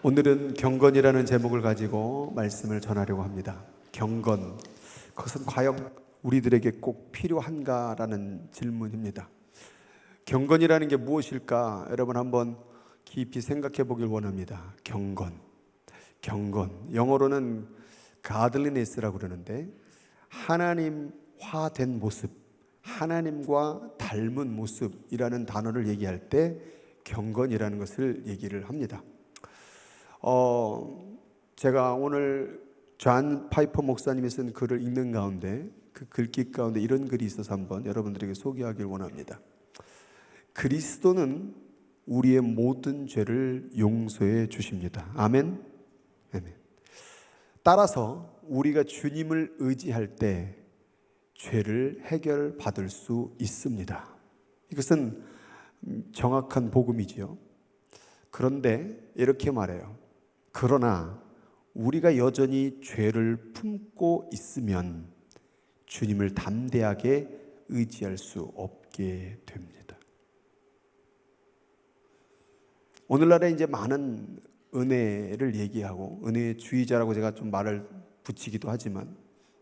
오늘은 경건이라는 제목을 가지고 말씀을 전하려고 합니다. 경건, 그것은 과연 우리들에게 꼭 필요한가라는 질문입니다. 경건이라는 게 무엇일까? 여러분 한번 깊이 생각해 보길 원합니다. 경건, 영어로는 godliness라고 그러는데 하나님화된 모습, 하나님과 닮은 모습이라는 단어를 얘기할 때 경건이라는 것을 얘기를 합니다. 제가 오늘 존 파이퍼 목사님이 쓴 글을 읽는 가운데 그 글귀 가운데 이런 글이 있어서 한번 여러분들에게 소개하길 원합니다. 그리스도는 우리의 모든 죄를 용서해 주십니다. 아멘. 아멘. 따라서 우리가 주님을 의지할 때 죄를 해결받을 수 있습니다. 이것은 정확한 복음이지요. 그런데 이렇게 말해요. 그러나 우리가 여전히 죄를 품고 있으면 주님을 담대하게 의지할 수 없게 됩니다. 오늘날에 이제 많은 은혜를 얘기하고 은혜주의자라고 제가 좀 말을 붙이기도 하지만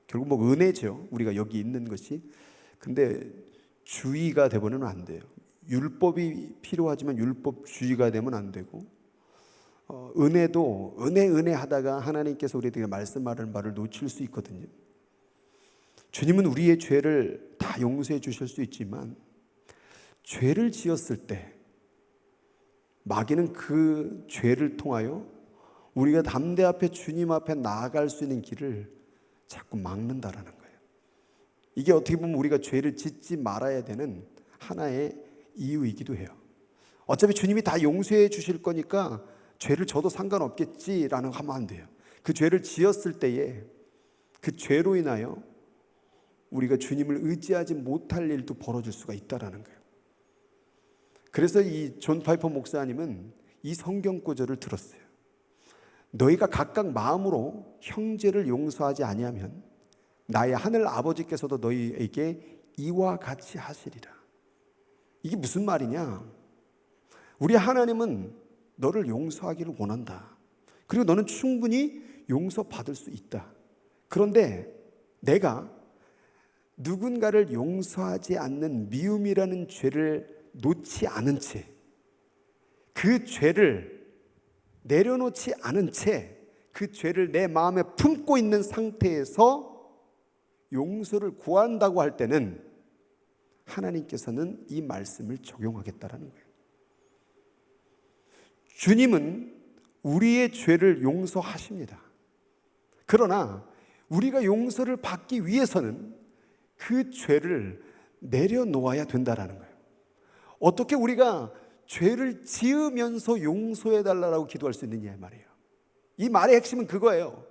결국 뭐 은혜죠. 우리가 여기 있는 것이. 근데 주의가 되버리면 안 돼요. 율법이 필요하지만 율법주의가 되면 안 되고, 은혜도 은혜 하다가 하나님께서 우리에게 말씀하는 말을 놓칠 수 있거든요. 주님은 우리의 죄를 다 용서해 주실 수 있지만 죄를 지었을 때 마귀는 그 죄를 통하여 우리가 담대 앞에 주님 앞에 나아갈 수 있는 길을 자꾸 막는다라는 거예요. 이게 어떻게 보면 우리가 죄를 짓지 말아야 되는 하나의 이유이기도 해요. 어차피 주님이 다 용서해 주실 거니까 죄를 져도 상관없겠지라는 거 하면 안 돼요. 그 죄를 지었을 때에 그 죄로 인하여 우리가 주님을 의지하지 못할 일도 벌어질 수가 있다라는 거예요. 그래서 이 존 파이퍼 목사님은 이 성경 구절을 들었어요. 너희가 각각 마음으로 형제를 용서하지 아니하면 나의 하늘 아버지께서도 너희에게 이와 같이 하시리라. 이게 무슨 말이냐? 우리 하나님은 너를 용서하기를 원한다. 그리고 너는 충분히 용서받을 수 있다. 그런데 내가 누군가를 용서하지 않는 미움이라는 죄를 놓지 않은 채, 그 죄를 내려놓지 않은 채, 그 죄를 내 마음에 품고 있는 상태에서 용서를 구한다고 할 때는 하나님께서는 이 말씀을 적용하겠다라는 거예요. 주님은 우리의 죄를 용서하십니다. 그러나 우리가 용서를 받기 위해서는 그 죄를 내려놓아야 된다라는 거예요. 어떻게 우리가 죄를 지으면서 용서해달라고 기도할 수 있느냐 말이에요. 이 말의 핵심은 그거예요.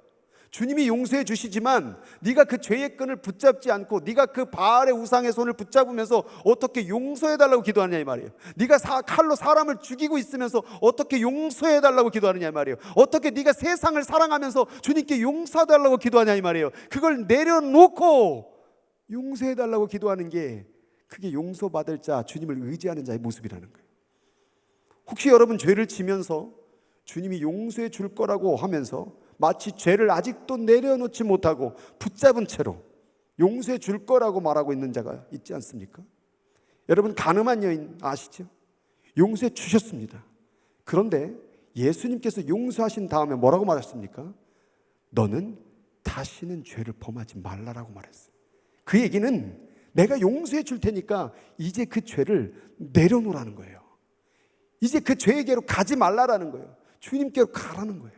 주님이 용서해 주시지만 네가 그 죄의 끈을 붙잡지 않고 네가 그 바알의 우상의 손을 붙잡으면서 어떻게 용서해달라고 기도하느냐 이 말이에요. 네가 칼로 사람을 죽이고 있으면서 어떻게 용서해달라고 기도하느냐 이 말이에요. 어떻게 네가 세상을 사랑하면서 주님께 용서해달라고 기도하냐 이 말이에요. 그걸 내려놓고 용서해달라고 기도하는 게 그게 용서받을 자, 주님을 의지하는 자의 모습이라는 거예요. 혹시 여러분 죄를 지면서 주님이 용서해 줄 거라고 하면서 마치 죄를 아직도 내려놓지 못하고 붙잡은 채로 용서해 줄 거라고 말하고 있는 자가 있지 않습니까? 여러분 가늠한 여인 아시죠? 용서해 주셨습니다. 그런데 예수님께서 용서하신 다음에 뭐라고 말했습니까? 너는 다시는 죄를 범하지 말라라고 말했어요. 그 얘기는 내가 용서해 줄 테니까 이제 그 죄를 내려놓으라는 거예요. 이제 그 죄에게로 가지 말라라는 거예요. 주님께로 가라는 거예요.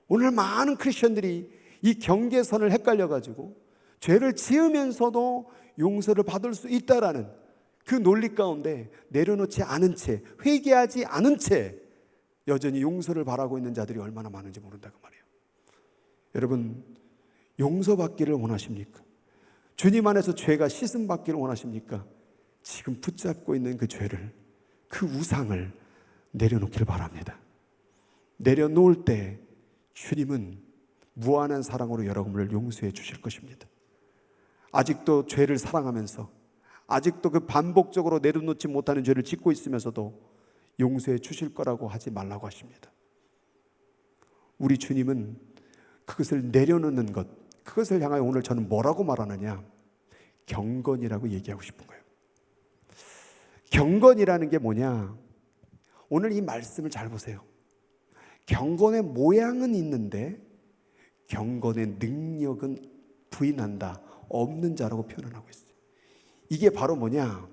오늘 많은 크리스천들이 이 경계선을 헷갈려가지고 죄를 지으면서도 용서를 받을 수 있다라는 그 논리 가운데 내려놓지 않은 채, 회개하지 않은 채 여전히 용서를 바라고 있는 자들이 얼마나 많은지 모른다고 말이에요. 여러분 용서받기를 원하십니까? 주님 안에서 죄가 씻음받기를 원하십니까? 지금 붙잡고 있는 그 죄를, 그 우상을 내려놓기를 바랍니다. 내려놓을 때 주님은 무한한 사랑으로 여러분을 용서해 주실 것입니다. 아직도 죄를 사랑하면서 아직도 그 반복적으로 내려놓지 못하는 죄를 짓고 있으면서도 용서해 주실 거라고 하지 말라고 하십니다. 우리 주님은 그것을 내려놓는 것, 그것을 향하여 오늘 저는 뭐라고 말하느냐? 경건이라고 얘기하고 싶은 거예요. 경건이라는 게 뭐냐? 오늘 이 말씀을 잘 보세요. 경건의 모양은 있는데 경건의 능력은 부인한다, 없는 자라고 표현을 하고 있어요. 이게 바로 뭐냐?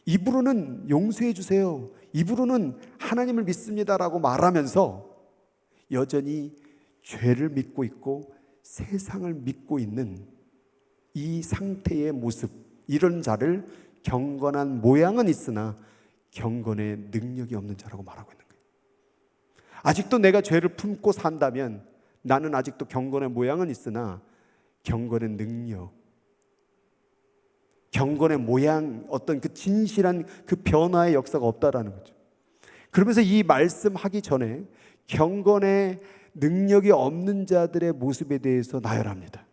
입으로는 용서해 주세요, 입으로는 하나님을 믿습니다라고 말하면서 여전히 죄를 믿고 있고 세상을 믿고 있는 이 상태의 모습, 이런 자를 경건한 모양은 있으나 경건의 능력이 없는 자라고 말하고 있는 거예요. 아직도 내가 죄를 품고 산다면 나는 아직도 경건의 모양은 있으나 경건의 능력, 경건의 모양, 어떤 그 진실한 그 변화의 역사가 없다라는 거죠. 그러면서 이 말씀하기 전에 경건의 능력이 없는 자들의 모습에 대해서 나열합니다.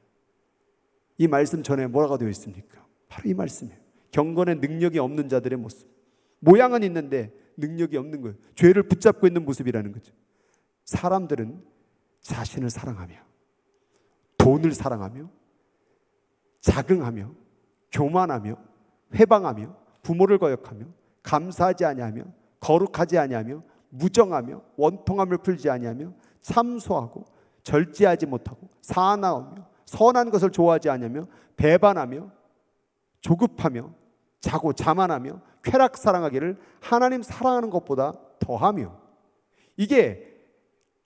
이 말씀 전에 뭐라고 되어 있습니까? 바로 이 말씀이에요. 경건의 능력이 없는 자들의 모습. 모양은 있는데 능력이 없는 거예요. 죄를 붙잡고 있는 모습이라는 거죠. 사람들은 자신을 사랑하며 돈을 사랑하며 자긍하며 교만하며 회방하며 부모를 거역하며 감사하지 아니하며 거룩하지 아니하며 무정하며 원통함을 풀지 아니하며 참소하고 절제하지 못하고 사나우며 선한 것을 좋아하지 아니하며 배반하며 조급하며 자고 자만하며 쾌락 사랑하기를 하나님 사랑하는 것보다 더하며, 이게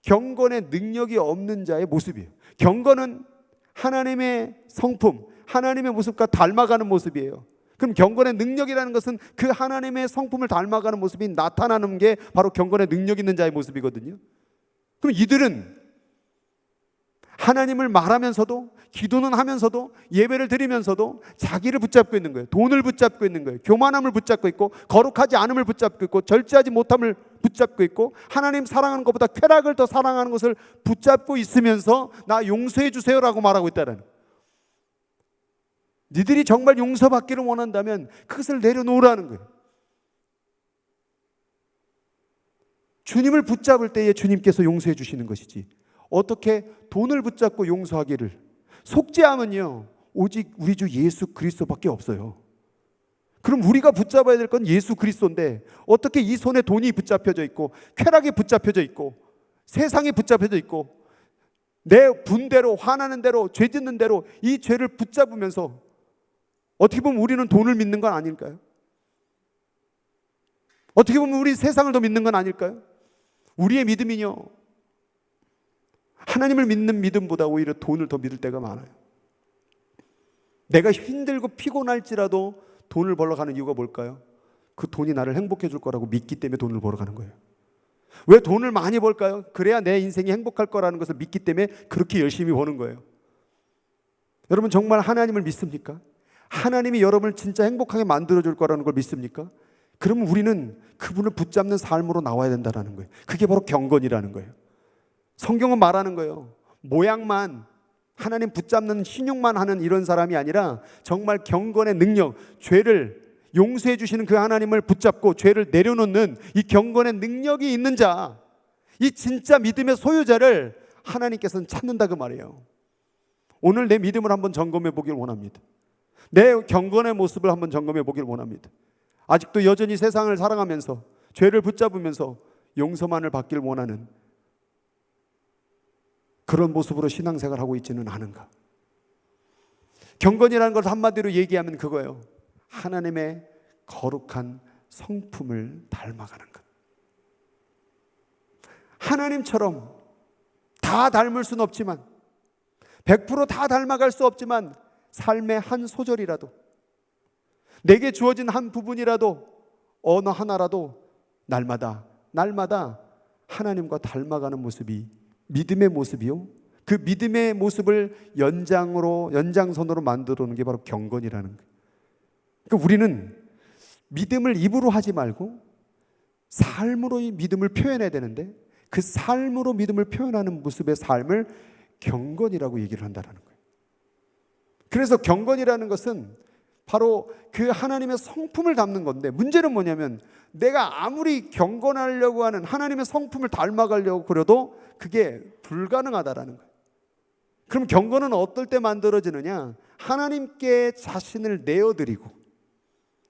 경건의 능력이 없는 자의 모습이에요. 경건은 하나님의 성품, 하나님의 모습과 닮아가는 모습이에요. 그럼 경건의 능력이라는 것은 그 하나님의 성품을 닮아가는 모습이 나타나는 게 바로 경건의 능력 있는 자의 모습이거든요. 그럼 이들은 하나님을 말하면서도, 기도는 하면서도, 예배를 드리면서도 자기를 붙잡고 있는 거예요. 돈을 붙잡고 있는 거예요. 교만함을 붙잡고 있고, 거룩하지 않음을 붙잡고 있고, 절제하지 못함을 붙잡고 있고, 하나님 사랑하는 것보다 쾌락을 더 사랑하는 것을 붙잡고 있으면서 나 용서해 주세요라고 말하고 있다는 거예요. 니들이 정말 용서받기를 원한다면 그것을 내려놓으라는 거예요. 주님을 붙잡을 때에 주님께서 용서해 주시는 것이지, 어떻게 돈을 붙잡고 용서하기를. 속죄함은요, 오직 우리 주 예수 그리스도밖에 없어요. 그럼 우리가 붙잡아야 될 건 예수 그리스도인데 어떻게 이 손에 돈이 붙잡혀져 있고 쾌락이 붙잡혀져 있고 세상이 붙잡혀져 있고 내 분대로, 화나는 대로, 죄 짓는 대로 이 죄를 붙잡으면서 어떻게 보면 우리는 돈을 믿는 건 아닐까요? 어떻게 보면 우리 세상을 더 믿는 건 아닐까요? 우리의 믿음이요, 하나님을 믿는 믿음보다 오히려 돈을 더 믿을 때가 많아요. 내가 힘들고 피곤할지라도 돈을 벌러 가는 이유가 뭘까요? 그 돈이 나를 행복해 줄 거라고 믿기 때문에 돈을 벌어 가는 거예요. 왜 돈을 많이 벌까요? 그래야 내 인생이 행복할 거라는 것을 믿기 때문에 그렇게 열심히 버는 거예요. 여러분 정말 하나님을 믿습니까? 하나님이 여러분을 진짜 행복하게 만들어 줄 거라는 걸 믿습니까? 그러면 우리는 그분을 붙잡는 삶으로 나와야 된다는 거예요. 그게 바로 경건이라는 거예요. 성경은 말하는 거예요. 모양만, 하나님 붙잡는 신용만 하는 이런 사람이 아니라 정말 경건의 능력, 죄를 용서해 주시는 그 하나님을 붙잡고 죄를 내려놓는 이 경건의 능력이 있는 자, 이 진짜 믿음의 소유자를 하나님께서는 찾는다 그 말이에요. 오늘 내 믿음을 한번 점검해 보길 원합니다. 내 경건의 모습을 한번 점검해 보길 원합니다. 아직도 여전히 세상을 사랑하면서 죄를 붙잡으면서 용서만을 받길 원하는 그런 모습으로 신앙생활을 하고 있지는 않은가? 경건이라는 걸 한마디로 얘기하면 그거예요. 하나님의 거룩한 성품을 닮아가는 것. 하나님처럼 다 닮을 수는 없지만 100% 닮아갈 수 없지만 삶의 한 소절이라도, 내게 주어진 한 부분이라도, 어느 하나라도 날마다 하나님과 닮아가는 모습이 믿음의 모습이요, 그 믿음의 모습을 연장선으로 만들어 놓는 게 바로 경건이라는 거예요. 그러니까 우리는 믿음을 입으로 하지 말고 삶으로 이 믿음을 표현해야 되는데, 그 삶으로 믿음을 표현하는 모습의 삶을 경건이라고 얘기를 한다는 거예요. 그래서 경건이라는 것은 바로 그 하나님의 성품을 담는 건데, 문제는 뭐냐면 내가 아무리 경건하려고 하는, 하나님의 성품을 닮아가려고 그래도 그게 불가능하다라는 거예요. 그럼 경건은 어떨 때 만들어지느냐? 하나님께 자신을 내어드리고,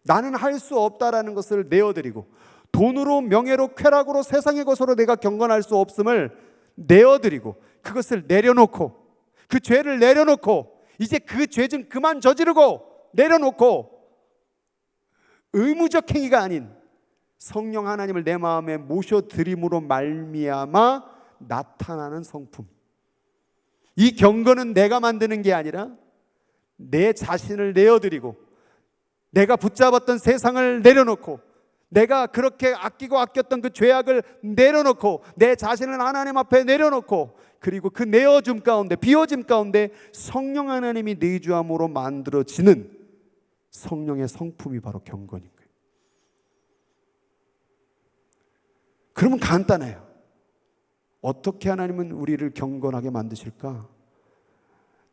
나는 할 수 없다라는 것을 내어드리고, 돈으로, 명예로, 쾌락으로, 세상의 것으로 내가 경건할 수 없음을 내어드리고, 그것을 내려놓고, 그 죄를 내려놓고, 이제 그 죄 좀 그만 저지르고 내려놓고, 의무적 행위가 아닌 성령 하나님을 내 마음에 모셔드림으로 말미암아 나타나는 성품. 이 경건은 내가 만드는 게 아니라 내 자신을 내어드리고, 내가 붙잡았던 세상을 내려놓고, 내가 그렇게 아끼고 아꼈던 그 죄악을 내려놓고, 내 자신을 하나님 앞에 내려놓고, 그리고 그 내어줌 가운데, 비워짐 가운데 성령 하나님이 내주함으로 만들어지는 성령의 성품이 바로 경건인 거예요. 그러면 간단해요. 어떻게 하나님은 우리를 경건하게 만드실까?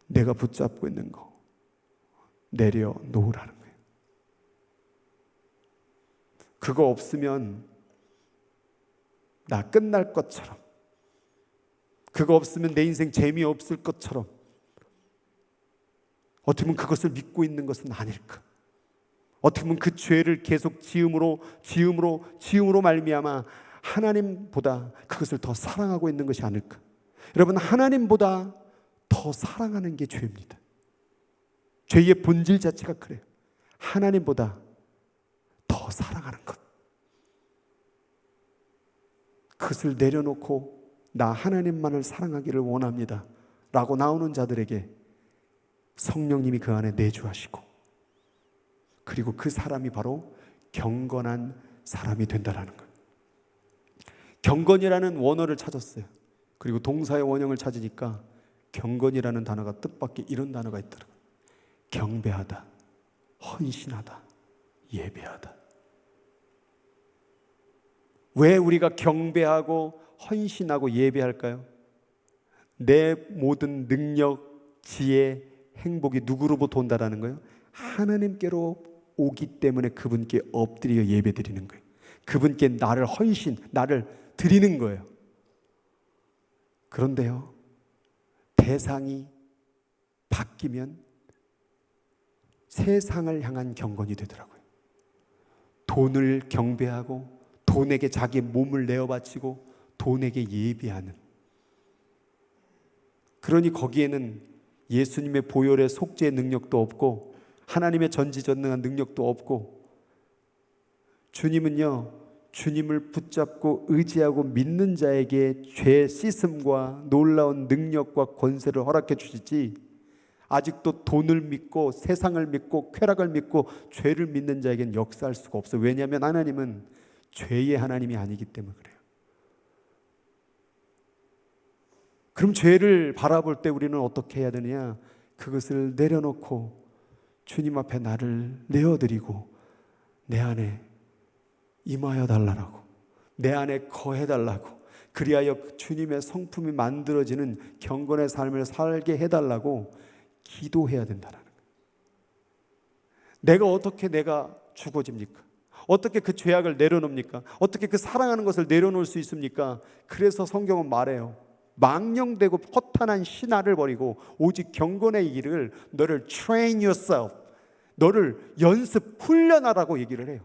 내가 붙잡고 있는 거 내려놓으라는 거예요. 그거 없으면 나 끝날 것처럼, 그거 없으면 내 인생 재미없을 것처럼, 어떻게 보면 그것을 믿고 있는 것은 아닐까? 어떻게 보면 그 죄를 계속 지음으로 말미암아 하나님보다 그것을 더 사랑하고 있는 것이 아닐까? 여러분, 하나님보다 더 사랑하는 게 죄입니다. 죄의 본질 자체가 그래요. 하나님보다 더 사랑하는 것. 그것을 내려놓고 나 하나님만을 사랑하기를 원합니다 라고 나오는 자들에게 성령님이 그 안에 내주하시고, 그리고 그 사람이 바로 경건한 사람이 된다라는 거예요. 경건이라는 원어를 찾았어요. 그리고 동사의 원형을 찾으니까 경건이라는 단어가 뜻밖의 이런 단어가 있더라고요. 경배하다, 헌신하다, 예배하다. 왜 우리가 경배하고 헌신하고 예배할까요? 내 모든 능력, 지혜, 행복이 누구로부터 온다라는 거예요? 하나님께로 오기 때문에 그분께 엎드려 예배드리는 거예요. 그분께 나를 나를 드리는 거예요. 그런데요, 대상이 바뀌면 세상을 향한 경건이 되더라고요. 돈을 경배하고, 돈에게 자기 몸을 내어바치고, 돈에게 예배하는. 그러니 거기에는 예수님의 보혈의 속죄의 능력도 없고, 하나님의 전지전능한 능력도 없고, 주님은요, 주님을 붙잡고 의지하고 믿는 자에게 죄 씻음과 놀라운 능력과 권세를 허락해 주시지, 아직도 돈을 믿고 세상을 믿고 쾌락을 믿고 죄를 믿는 자에게는 역사할 수가 없어요. 왜냐하면 하나님은 죄의 하나님이 아니기 때문에 그래요. 그럼 죄를 바라볼 때 우리는 어떻게 해야 되느냐? 그것을 내려놓고 주님 앞에 나를 내어드리고 내 안에 임하여 달라고, 내 안에 거해 달라고, 그리하여 주님의 성품이 만들어지는 경건의 삶을 살게 해달라고 기도해야 된다는 거예요. 내가 어떻게 내가 죽어집니까? 어떻게 그 죄악을 내려놓습니까? 어떻게 그 사랑하는 것을 내려놓을 수 있습니까? 그래서 성경은 말해요. 망령되고 허탄한 신화를 버리고 오직 경건의 길을, 너를 train yourself, 너를 연습, 훈련하라고 얘기를 해요.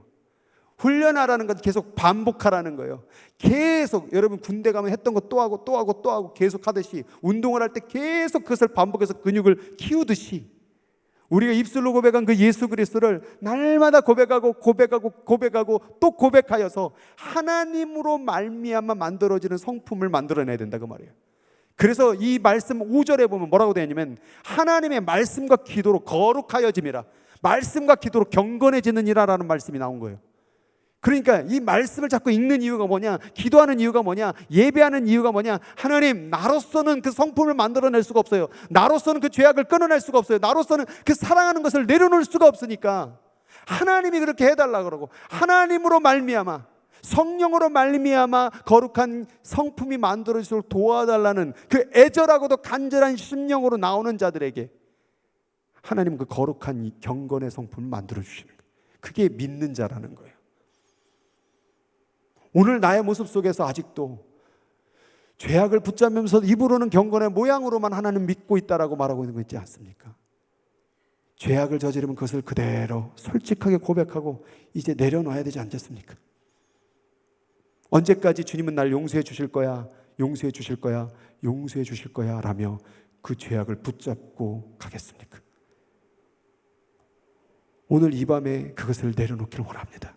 훈련하라는 건 계속 반복하라는 거예요. 계속 여러분 군대 가면 했던 거 또 하고 또 하고 또 하고 계속 하듯이, 운동을 할 때 계속 그것을 반복해서 근육을 키우듯이, 우리가 입술로 고백한 그 예수 그리스도를 날마다 고백하고 또 고백하여서 하나님으로 말미암아 만들어지는 성품을 만들어내야 된다 그 말이에요. 그래서 이 말씀 5절에 보면 뭐라고 되어 있냐면, 하나님의 말씀과 기도로 거룩하여짐이라, 말씀과 기도로 경건해지느니라 라는 말씀이 나온 거예요. 그러니까 이 말씀을 자꾸 읽는 이유가 뭐냐, 기도하는 이유가 뭐냐, 예배하는 이유가 뭐냐, 하나님, 나로서는 그 성품을 만들어낼 수가 없어요. 나로서는 그 죄악을 끊어낼 수가 없어요. 나로서는 그 사랑하는 것을 내려놓을 수가 없으니까 하나님이 그렇게 해달라고 그러고, 하나님으로 말미암아, 성령으로 말미암아 거룩한 성품이 만들어지도록 도와달라는 그 애절하고도 간절한 심령으로 나오는 자들에게 하나님은 그 거룩한 이 경건의 성품을 만들어 주시는 거예요. 그게 믿는 자라는 거예요. 오늘 나의 모습 속에서 아직도 죄악을 붙잡으면서 입으로는 경건의 모양으로만 하나님 믿고 있다라고 말하고 있는 거 있지 않습니까? 죄악을 저지르면 그것을 그대로 솔직하게 고백하고 이제 내려놔야 되지 않겠습니까? 언제까지 주님은 날 용서해 주실 거야, 용서해 주실 거야, 용서해 주실 거야 라며 그 죄악을 붙잡고 가겠습니까? 오늘 이 밤에 그것을 내려놓기를 원합니다.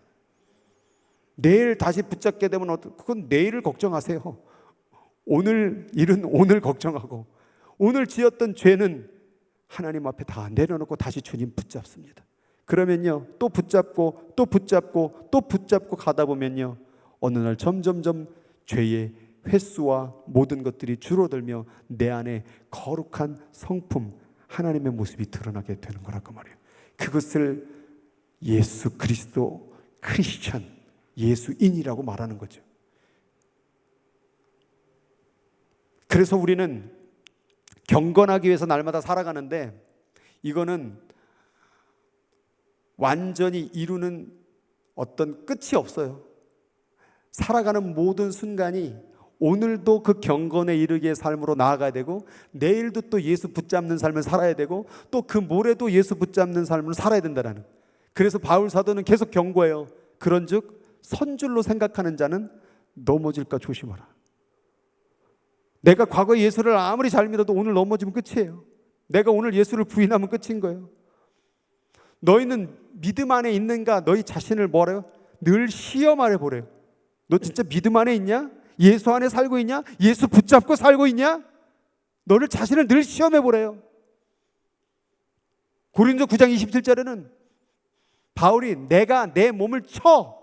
내일 다시 붙잡게 되면 그건 내일을 걱정하세요. 오늘 일은 오늘 걱정하고 오늘 지었던 죄는 하나님 앞에 다 내려놓고 다시 주님 붙잡습니다. 그러면요 또 붙잡고 또 붙잡고 또 붙잡고 가다 보면요 어느 날 점점점 죄의 횟수와 모든 것들이 줄어들며 내 안에 거룩한 성품 하나님의 모습이 드러나게 되는 거라고 말이에요. 그것을 예수 그리스도 크리스천 예수인이라고 말하는 거죠. 그래서 우리는 경건하기 위해서 날마다 살아가는데 이거는 완전히 이루는 어떤 끝이 없어요. 살아가는 모든 순간이 오늘도 그 경건에 이르기의 삶으로 나아가야 되고 내일도 또 예수 붙잡는 삶을 살아야 되고 또 그 모레도 예수 붙잡는 삶을 살아야 된다는. 그래서 바울 사도는 계속 경고해요. 그런즉 선줄로 생각하는 자는 넘어질까 조심하라. 내가 과거에 예수를 아무리 잘 믿어도 오늘 넘어지면 끝이에요. 내가 오늘 예수를 부인하면 끝인 거예요. 너희는 믿음 안에 있는가? 너희 자신을 뭐래요? 늘 시험하래 보래요. 너 진짜 믿음 안에 있냐? 예수 안에 살고 있냐? 예수 붙잡고 살고 있냐? 너를 자신을 늘 시험해 보래요. 고린도 9장 27절에는 바울이 내가 내 몸을 쳐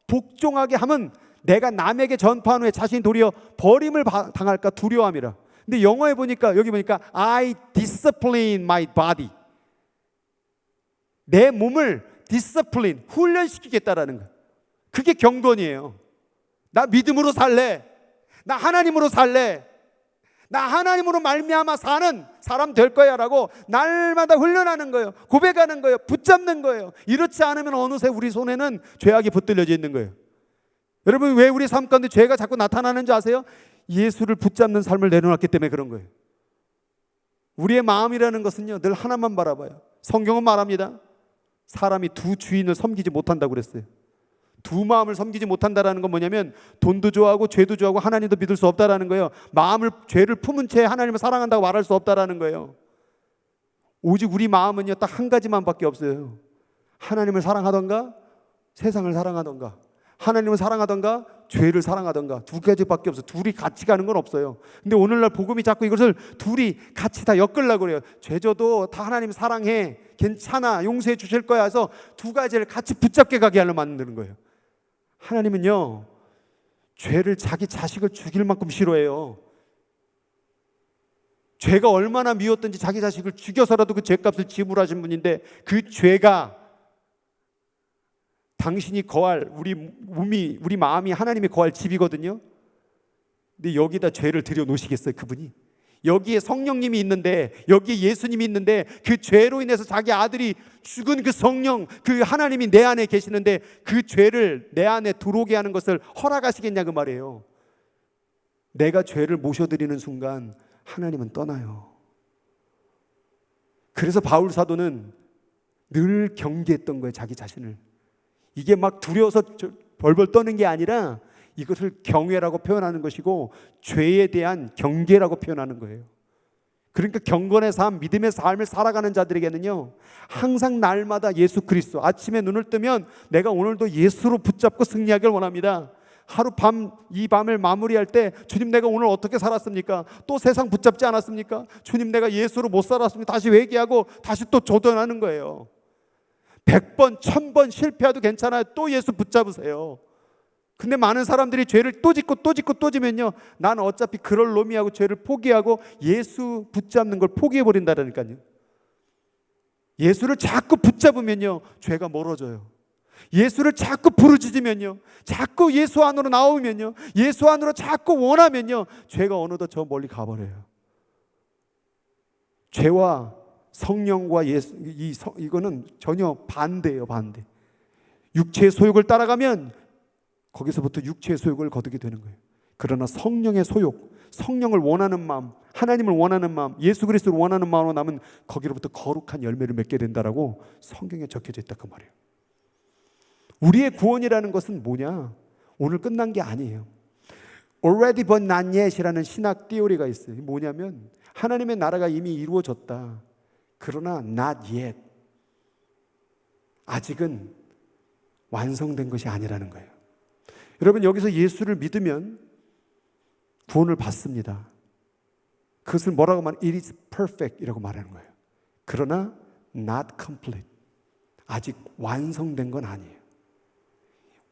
복종하게 하면 내가 남에게 전파한 후에 자신이 도리어 버림을 당할까 두려워함이라. 근데 영어에 보니까 여기 보니까 I discipline my body. 내 몸을 discipline 훈련시키겠다라는 거예요. 그게 경건이에요. 나 믿음으로 살래. 나 하나님으로 살래. 나 하나님으로 말미암아 사는 사람 될 거야 라고 날마다 훈련하는 거예요. 고백하는 거예요. 붙잡는 거예요. 이렇지 않으면 어느새 우리 손에는 죄악이 붙들려져 있는 거예요. 여러분 왜 우리 삶 가운데 죄가 자꾸 나타나는지 아세요? 예수를 붙잡는 삶을 내려놨기 때문에 그런 거예요. 우리의 마음이라는 것은요 늘 하나만 바라봐요. 성경은 말합니다. 사람이 두 주인을 섬기지 못한다고 그랬어요. 두 마음을 섬기지 못한다라는 건 뭐냐면 돈도 좋아하고 죄도 좋아하고 하나님도 믿을 수 없다라는 거예요. 죄를 품은 채 하나님을 사랑한다고 말할 수 없다라는 거예요. 오직 우리 마음은요 딱 한 가지만 밖에 없어요. 하나님을 사랑하던가 세상을 사랑하던가, 하나님을 사랑하던가 죄를 사랑하던가, 두 가지밖에 없어요. 둘이 같이 가는 건 없어요. 근데 오늘날 복음이 자꾸 이것을 둘이 같이 다 엮으려고 그래요. 죄져도 다 하나님 사랑해, 괜찮아, 용서해 주실 거야 해서 두 가지를 같이 붙잡게 가게 하려 만드는 거예요. 하나님은요 죄를 자기 자식을 죽일 만큼 싫어해요. 죄가 얼마나 미웠든지 자기 자식을 죽여서라도 그 죄값을 지불하신 분인데 그 죄가 당신이 거할 우리 마음이 하나님이 거할 집이거든요. 근데 여기다 죄를 들여놓으시겠어요? 그분이 여기에 성령님이 있는데, 여기에 예수님이 있는데 그 죄로 인해서 자기 아들이 죽은 그 성령, 그 하나님이 내 안에 계시는데 그 죄를 내 안에 들어오게 하는 것을 허락하시겠냐 그 말이에요. 내가 죄를 모셔드리는 순간 하나님은 떠나요. 그래서 바울 사도는 늘 경계했던 거예요. 자기 자신을. 이게 막 두려워서 벌벌 떠는 게 아니라 이것을 경외라고 표현하는 것이고 죄에 대한 경계라고 표현하는 거예요. 그러니까 경건의 삶, 믿음의 삶을 살아가는 자들에게는요 항상 날마다 예수 그리스도, 아침에 눈을 뜨면 내가 오늘도 예수로 붙잡고 승리하길 원합니다. 하룻밤 이 밤을 마무리할 때 주님 내가 오늘 어떻게 살았습니까? 또 세상 붙잡지 않았습니까? 주님 내가 예수로 못 살았습니다. 다시 회개하고 다시 또 조던하는 거예요. 100번, 1000번 실패해도 괜찮아요. 또 예수 붙잡으세요. 근데 많은 사람들이 죄를 또 짓고 또 짓고 또 지면요 나는 어차피 그럴 놈이하고 죄를 포기하고 예수 붙잡는 걸 포기해버린다니까요. 예수를 자꾸 붙잡으면요 죄가 멀어져요. 예수를 자꾸 부르짖으면요, 자꾸 예수 안으로 나오면요, 예수 안으로 자꾸 원하면요 죄가 어느덧 저 멀리 가버려요. 죄와 성령과 이거는 전혀 반대예요, 반대. 육체의 소욕을 따라가면 거기서부터 육체의 소욕을 거두게 되는 거예요. 그러나 성령의 소욕, 성령을 원하는 마음, 하나님을 원하는 마음, 예수 그리스도를 원하는 마음으로 남은 거기로부터 거룩한 열매를 맺게 된다라고 성경에 적혀져 있다 그 말이에요. 우리의 구원이라는 것은 뭐냐? 오늘 끝난 게 아니에요. Already but not yet이라는 신학 띠오리가 있어요. 뭐냐면 하나님의 나라가 이미 이루어졌다. 그러나 not yet. 아직은 완성된 것이 아니라는 거예요. 여러분, 여기서 예수를 믿으면 구원을 받습니다. 그것을 뭐라고 말하면 It is perfect 이라고 말하는 거예요. 그러나 not complete. 아직 완성된 건 아니에요.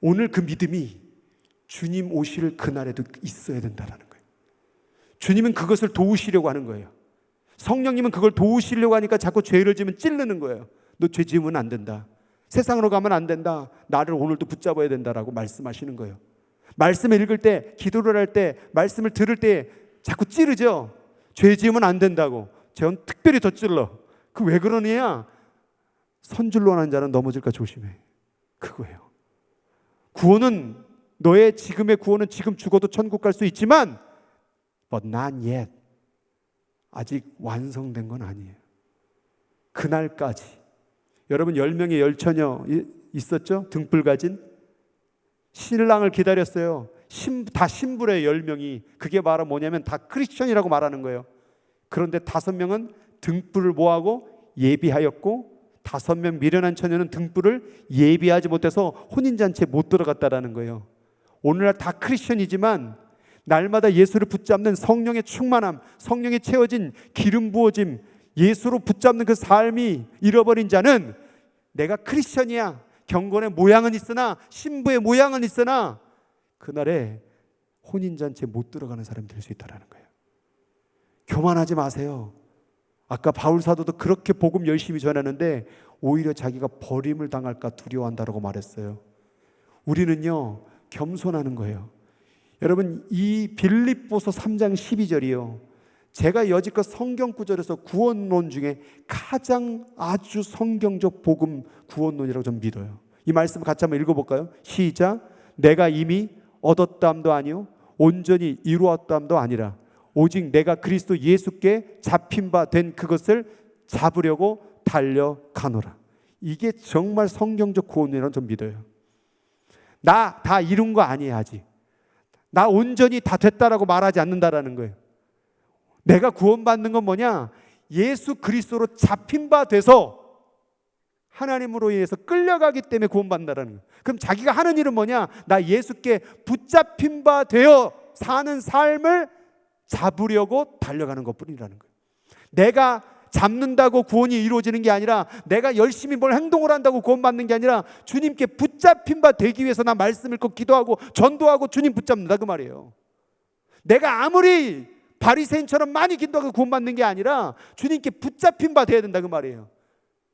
오늘 그 믿음이 주님 오실 그날에도 있어야 된다는 거예요. 주님은 그것을 도우시려고 하는 거예요. 성령님은 그걸 도우시려고 하니까 자꾸 죄를 지으면 찌르는 거예요. 너 죄 지으면 안 된다. 세상으로 가면 안 된다. 나를 오늘도 붙잡아야 된다라고 말씀하시는 거예요. 말씀을 읽을 때, 기도를 할 때, 말씀을 들을 때 자꾸 찌르죠. 죄 지으면 안 된다고. 쟤는 특별히 더 찔러. 그 왜 그러느냐? 선줄로 하는 자는 넘어질까 조심해. 그거예요. 구원은, 너의 지금의 구원은 지금 죽어도 천국 갈 수 있지만 but not yet. 아직 완성된 건 아니에요. 그날까지. 여러분, 10명의 열처녀 있었죠? 등불 가진 신랑을 기다렸어요. 다 신부래 10명이. 그게 바로 뭐냐면 다 크리스천이라고 말하는 거예요. 그런데 5명은 등불을 뭐하고 예비하였고 5명 미련한 처녀는 등불을 예비하지 못해서 혼인잔치에 못 들어갔다라는 거예요. 오늘날 다 크리스천이지만 날마다 예수를 붙잡는 성령의 충만함, 성령에 채워진 기름 부어짐, 예수로 붙잡는 그 삶이 잃어버린 자는 내가 크리스천이야, 경건의 모양은 있으나, 신부의 모양은 있으나 그날에 혼인잔치에 못 들어가는 사람이 될 수 있다는 거예요. 교만하지 마세요. 아까 바울 사도도 그렇게 복음 열심히 전하는데 오히려 자기가 버림을 당할까 두려워한다라고 말했어요. 우리는요, 겸손하는 거예요. 여러분, 이 빌립보서 3장 12절이요. 제가 여지껏 성경 구절에서 구원론 중에 가장 아주 성경적 복음 구원론이라고 좀 믿어요. 이 말씀 같이 한번 읽어볼까요? 시작. 내가 이미 얻었다함도 아니요 온전히 이루었다함도 아니라 오직 내가 그리스도 예수께 잡힌 바 된 그것을 잡으려고 달려가노라. 이게 정말 성경적 구원이라고 좀 믿어요. 나 다 이룬 거 아니에요. 아직 나 온전히 다 됐다라고 말하지 않는다라는 거예요. 내가 구원받는 건 뭐냐? 예수 그리스도로 잡힌 바 돼서 하나님으로 인해서 끌려가기 때문에 구원받는다라는 거예요. 그럼 자기가 하는 일은 뭐냐? 나 예수께 붙잡힌 바 되어 사는 삶을 잡으려고 달려가는 것뿐이라는 거예요. 내가 잡는다고 구원이 이루어지는 게 아니라, 내가 열심히 뭘 행동을 한다고 구원받는 게 아니라 주님께 붙잡힌 바 되기 위해서 나 말씀 읽고 기도하고 전도하고 주님 붙잡는다 그 말이에요. 내가 아무리 바리새인처럼 많이 기도하고 구원받는 게 아니라 주님께 붙잡힌 바 돼야 된다 그 말이에요.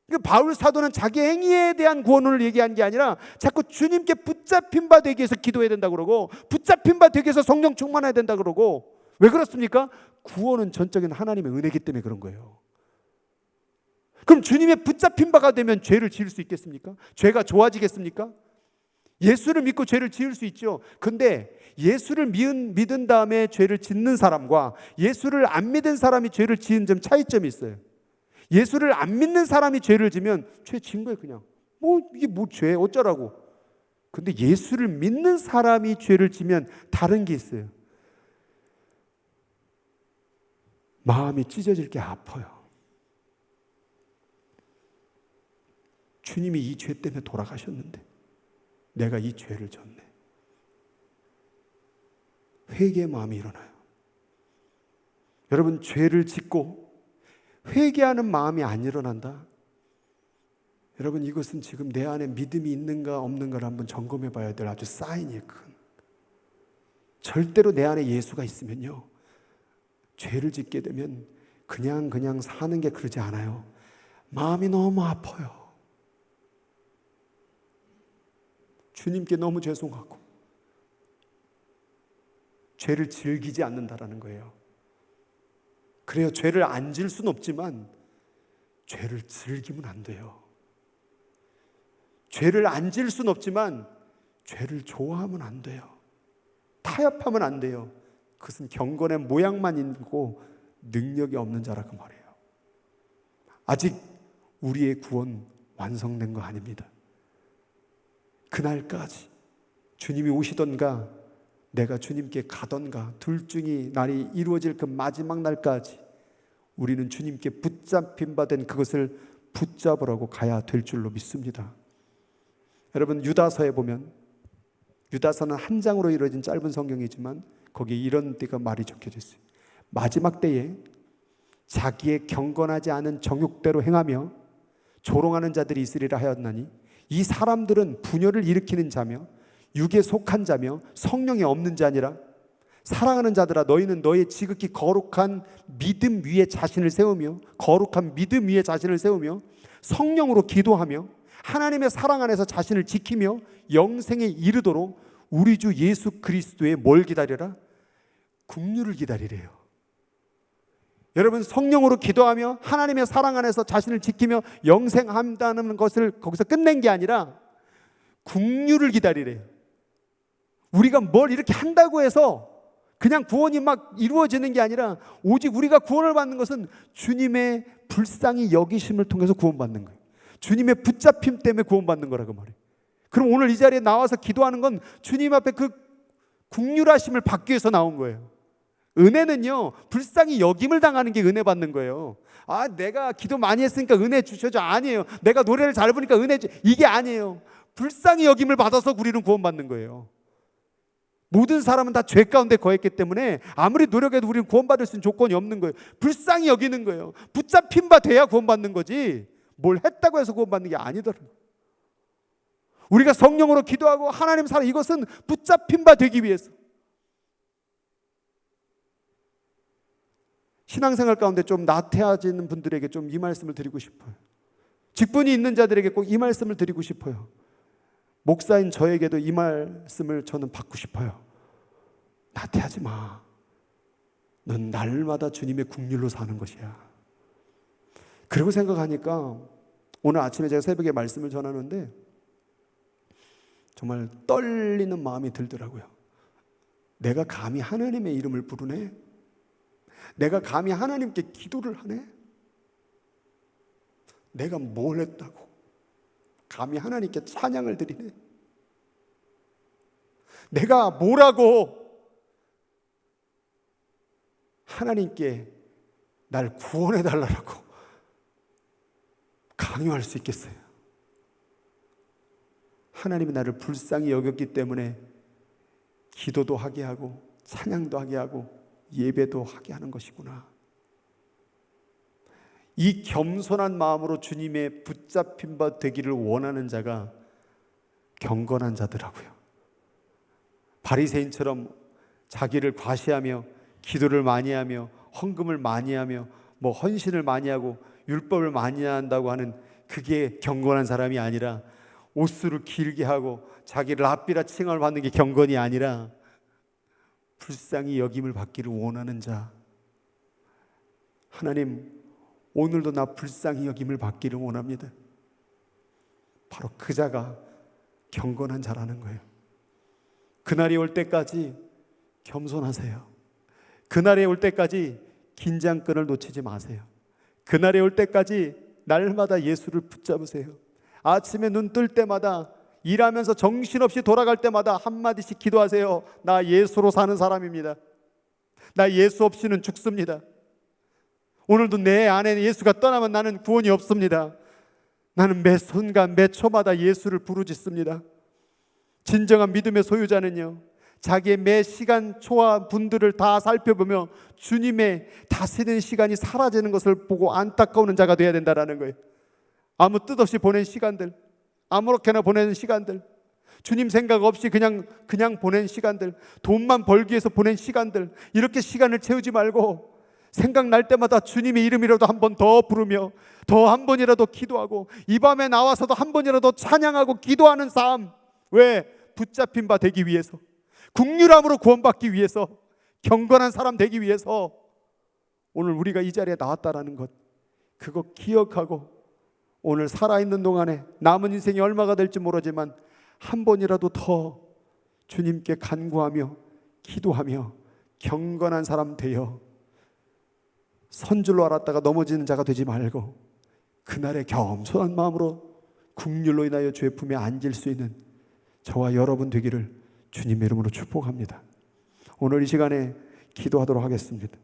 그러니까 바울 사도는 자기 행위에 대한 구원을 얘기한 게 아니라 자꾸 주님께 붙잡힌 바 되기 위해서 기도해야 된다 그러고, 붙잡힌 바 되기 위해서 성령 충만해야 된다 그러고. 왜 그렇습니까? 구원은 전적인 하나님의 은혜이기 때문에 그런 거예요. 그럼 주님의 붙잡힌 바가 되면 죄를 지을 수 있겠습니까? 죄가 좋아지겠습니까? 예수를 믿고 죄를 지을 수 있죠. 근데 예수를 믿은 다음에 죄를 짓는 사람과 예수를 안 믿은 사람이 죄를 지은 점 차이점이 있어요. 예수를 안 믿는 사람이 죄를 지면 죄 진 거예요. 그냥 이게 죄 어쩌라고. 근데 예수를 믿는 사람이 죄를 지면 다른 게 있어요. 마음이 찢어질 게 아파요. 주님이 이 죄 때문에 돌아가셨는데 내가 이 죄를 졌네. 회개의 마음이 일어나요. 여러분, 죄를 짓고 회개하는 마음이 안 일어난다? 여러분, 이것은 지금 내 안에 믿음이 있는가 없는가를 한번 점검해 봐야 될 아주 사인이에요. 절대로 내 안에 예수가 있으면요, 죄를 짓게 되면 그냥 사는 게 그러지 않아요. 마음이 너무 아파요. 주님께 너무 죄송하고 죄를 즐기지 않는다라는 거예요. 그래요. 죄를 안 질 수는 없지만 죄를 즐기면 안 돼요. 죄를 안 지을 수는 없지만 죄를 좋아하면 안 돼요. 타협하면 안 돼요. 그것은 경건의 모양만 있고 능력이 없는 자라고 말해요. 아직 우리의 구원 완성된 거 아닙니다. 그날까지 주님이 오시던가 내가 주님께 가던가 둘 중에 날이 이루어질 그 마지막 날까지 우리는 주님께 붙잡힌 바 된 그것을 붙잡으라고 가야 될 줄로 믿습니다. 여러분, 유다서에 보면, 유다서는 한 장으로 이루어진 짧은 성경이지만 거기에 이런 때가 말이 적혀져 있어요. 마지막 때에 자기의 경건하지 않은 정욕대로 행하며 조롱하는 자들이 있으리라 하였나니 이 사람들은 분열을 일으키는 자며 육에 속한 자며 성령이 없는 자니라. 사랑하는 자들아, 너희는 너의 지극히 거룩한 믿음 위에 자신을 세우며 거룩한 믿음 위에 자신을 세우며 성령으로 기도하며 하나님의 사랑 안에서 자신을 지키며 영생에 이르도록 우리 주 예수 그리스도의 뭘 기다려라? 국류를 기다리래요. 여러분, 성령으로 기도하며 하나님의 사랑 안에서 자신을 지키며 영생한다는 것을 거기서 끝낸 게 아니라 국류를 기다리래요. 우리가 뭘 이렇게 한다고 해서 그냥 구원이 막 이루어지는 게 아니라 오직 우리가 구원을 받는 것은 주님의 불쌍히 여기심을 통해서 구원받는 거예요. 주님의 붙잡힘 때문에 구원받는 거라고 말해요. 그럼 오늘 이 자리에 나와서 기도하는 건 주님 앞에 그 국률하심을 받기 위해서 나온 거예요. 은혜는요, 불쌍히 여김을 당하는 게 은혜 받는 거예요. 아, 내가 기도 많이 했으니까 은혜 주셔줘. 아니에요. 내가 노래를 잘 부르니까 은혜 주. 이게 아니에요. 불쌍히 여김을 받아서 우리는 구원받는 거예요. 모든 사람은 다 죄 가운데 거했기 때문에 아무리 노력해도 우리는 구원받을 수 있는 조건이 없는 거예요. 불쌍히 여기는 거예요. 붙잡힌 바 돼야 구원받는 거지 뭘 했다고 해서 구원받는 게 아니더라고요. 우리가 성령으로 기도하고 하나님 사랑, 이것은 붙잡힌 바 되기 위해서. 신앙생활 가운데 좀 나태해지는 분들에게 좀 이 말씀을 드리고 싶어요. 직분이 있는 자들에게 꼭 이 말씀을 드리고 싶어요. 목사인 저에게도 이 말씀을 저는 받고 싶어요. 나태하지 마. 넌 날마다 주님의 국률로 사는 것이야. 그리고 생각하니까 오늘 아침에 제가 새벽에 말씀을 전하는데 정말 떨리는 마음이 들더라고요. 내가 감히 하나님의 이름을 부르네? 내가 감히 하나님께 기도를 하네? 내가 뭘 했다고 감히 하나님께 찬양을 드리네? 내가 뭐라고 하나님께 날 구원해 달라고 강요할 수 있겠어요? 하나님이 나를 불쌍히 여겼기 때문에 기도도 하게 하고 찬양도 하게 하고 예배도 하게 하는 것이구나. 이 겸손한 마음으로 주님의 붙잡힌 바 되기를 원하는 자가 경건한 자더라고요. 바리새인처럼 자기를 과시하며 기도를 많이 하며 헌금을 많이 하며 뭐 헌신을 많이 하고 율법을 많이 한다고 하는 그게 경건한 사람이 아니라, 옷수를 길게 하고 자기를 랍비라 칭함을 받는 게 경건이 아니라 불쌍히 여김을 받기를 원하는 자. 하나님, 오늘도 나 불쌍히 여김을 받기를 원합니다. 바로 그 자가 경건한 자라는 거예요. 그날이 올 때까지 겸손하세요. 그날이 올 때까지 긴장끈을 놓치지 마세요. 그날이 올 때까지 날마다 예수를 붙잡으세요. 아침에 눈 뜰 때마다, 일하면서 정신없이 돌아갈 때마다 한마디씩 기도하세요. 나 예수로 사는 사람입니다. 나 예수 없이는 죽습니다. 오늘도 내 안에 예수가 떠나면 나는 구원이 없습니다. 나는 매 순간 매 초마다 예수를 부르짖습니다. 진정한 믿음의 소유자는요, 자기의 매 시간 초와 분들을 다 살펴보며 주님의 다스리는 시간이 사라지는 것을 보고 안타까우는 자가 되어야 된다는 거예요. 아무 뜻 없이 보낸 시간들, 아무렇게나 보내는 시간들, 주님 생각 없이 그냥 보낸 시간들, 돈만 벌기 위해서 보낸 시간들, 이렇게 시간을 채우지 말고 생각날 때마다 주님의 이름이라도 한 번 더 부르며 더 한 번이라도 기도하고 이 밤에 나와서도 한 번이라도 찬양하고 기도하는 삶. 왜? 붙잡힌 바 되기 위해서, 국률함으로 구원받기 위해서, 경건한 사람 되기 위해서 오늘 우리가 이 자리에 나왔다라는 것, 그거 기억하고 오늘 살아있는 동안에 남은 인생이 얼마가 될지 모르지만 한 번이라도 더 주님께 간구하며 기도하며 경건한 사람 되어 선줄로 알았다가 넘어지는 자가 되지 말고 그날에 겸손한 마음으로 긍휼로 인하여 주의 품에 앉을 수 있는 저와 여러분 되기를 주님의 이름으로 축복합니다. 오늘 이 시간에 기도하도록 하겠습니다.